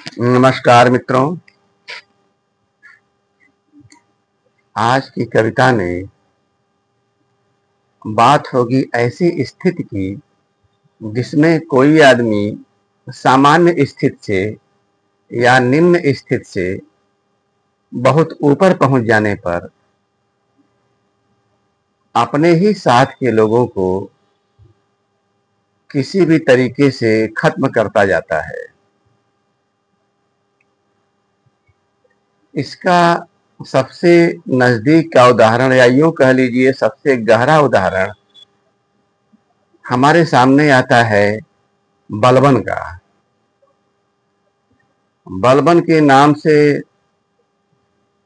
नमस्कार मित्रों। आज की कविता में बात होगी ऐसी स्थिति की जिसमें कोई आदमी सामान्य स्थिति से या निम्न स्थिति से बहुत ऊपर पहुंच जाने पर अपने ही साथ के लोगों को किसी भी तरीके से खत्म करता जाता है। इसका सबसे नजदीक का उदाहरण, या यूं कह लीजिए सबसे गहरा उदाहरण हमारे सामने आता है बलबन का। बलबन के नाम से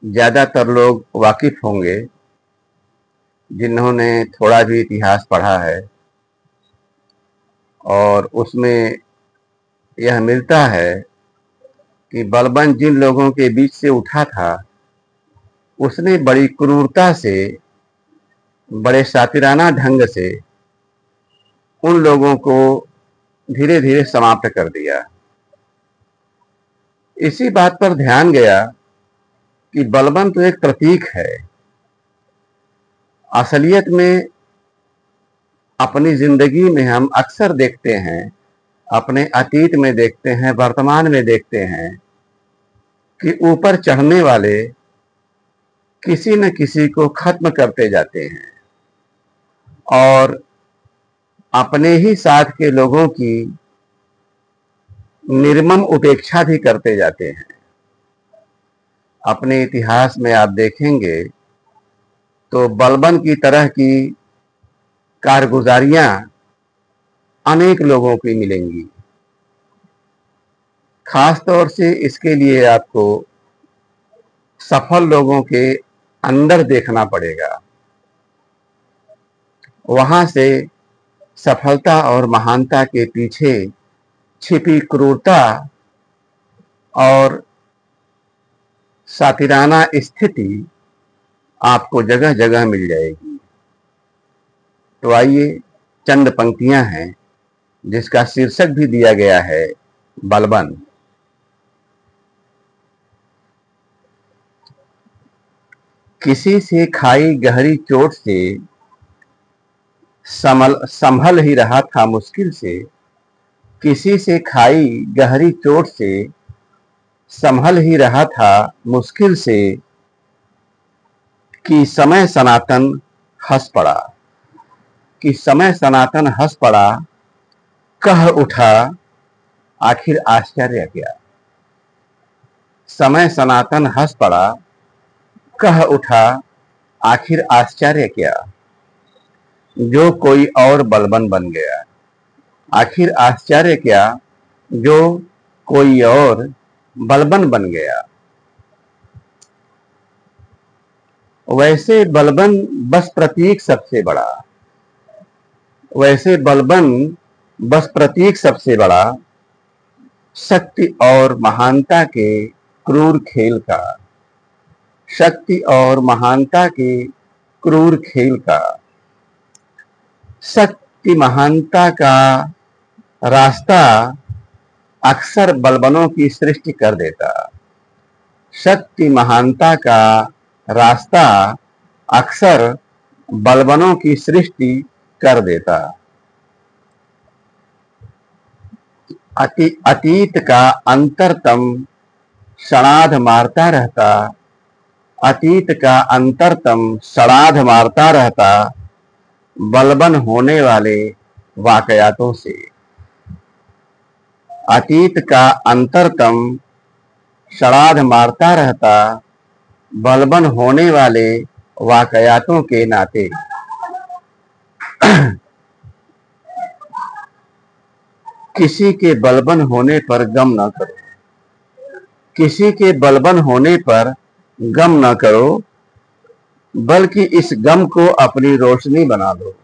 ज्यादातर लोग वाकिफ होंगे जिन्होंने थोड़ा भी इतिहास पढ़ा है, और उसमें यह मिलता है कि बलबन जिन लोगों के बीच से उठा था उसने बड़ी क्रूरता से, बड़े शातिराना ढंग से उन लोगों को धीरे धीरे समाप्त कर दिया। इसी बात पर ध्यान गया कि बलबन तो एक प्रतीक है। असलियत में अपनी जिंदगी में हम अक्सर देखते हैं, अपने अतीत में देखते हैं, वर्तमान में देखते हैं कि ऊपर चढ़ने वाले किसी न किसी को खत्म करते जाते हैं और अपने ही साथ के लोगों की निर्मम उपेक्षा भी करते जाते हैं। अपने इतिहास में आप देखेंगे तो बलबन की तरह की कारगुजारियां अनेक लोगों की मिलेंगी। खास तौर से इसके लिए आपको सफल लोगों के अंदर देखना पड़ेगा। वहां से सफलता और महानता के पीछे छिपी क्रूरता और सातिराना स्थिति आपको जगह जगह मिल जाएगी। तो आइए, चंद पंक्तियां हैं जिसका शीर्षक भी दिया गया है बलबन। किसी से खाई गहरी चोट से संभल ही रहा था मुश्किल से। किसी से खाई गहरी चोट से संभल ही रहा था मुश्किल से, कि समय सनातन हंस पड़ा। कि समय सनातन हंस पड़ा, कह उठा आखिर आश्चर्य क्या। समय सनातन हंस पड़ा, कह उठा आखिर आश्चर्य क्या। जो कोई और बलबन बन गया। आखिर आश्चर्य क्या, जो कोई और बलबन बन गया। वैसे बलबन बस प्रतीक सबसे बड़ा। वैसे बलबन बस प्रतीक सबसे बड़ा, शक्ति और महानता के क्रूर खेल का। शक्ति और महानता के क्रूर खेल का। शक्ति महानता का रास्ता अक्सर बलबनों की सृष्टि कर देता। शक्ति महानता का रास्ता अक्सर बलबनों की सृष्टि कर देता। अतीत का अंतरतम सड़ाध मारता रहता। अतीत का अंतरतम सड़ाध मारता रहता, बलबन होने वाले वाकयातों से। अतीत का अंतरतम सड़ाध मारता रहता, बलबन होने वाले वाकयातों के नाते। किसी के बलबन होने पर गम न करो। किसी के बलबन होने पर गम न करो, बल्कि इस गम को अपनी रोशनी बना लो।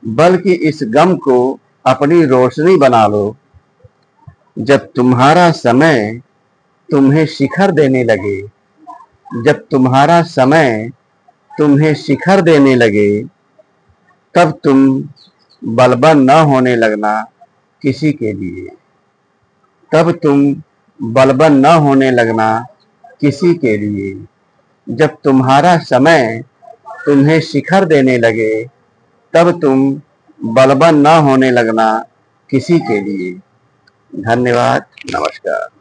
बल्कि इस गम को अपनी रोशनी बना लो। जब तुम्हारा समय तुम्हें शिखर देने लगे। जब तुम्हारा समय तुम्हें शिखर देने लगे, तब तुम बलबन न होने लगना किसी के लिए। तब तुम बलवान न होने लगना किसी के लिए। जब तुम्हारा समय तुम्हें शिखर देने लगे, तब तुम बलवान न होने लगना किसी के लिए। धन्यवाद, नमस्कार।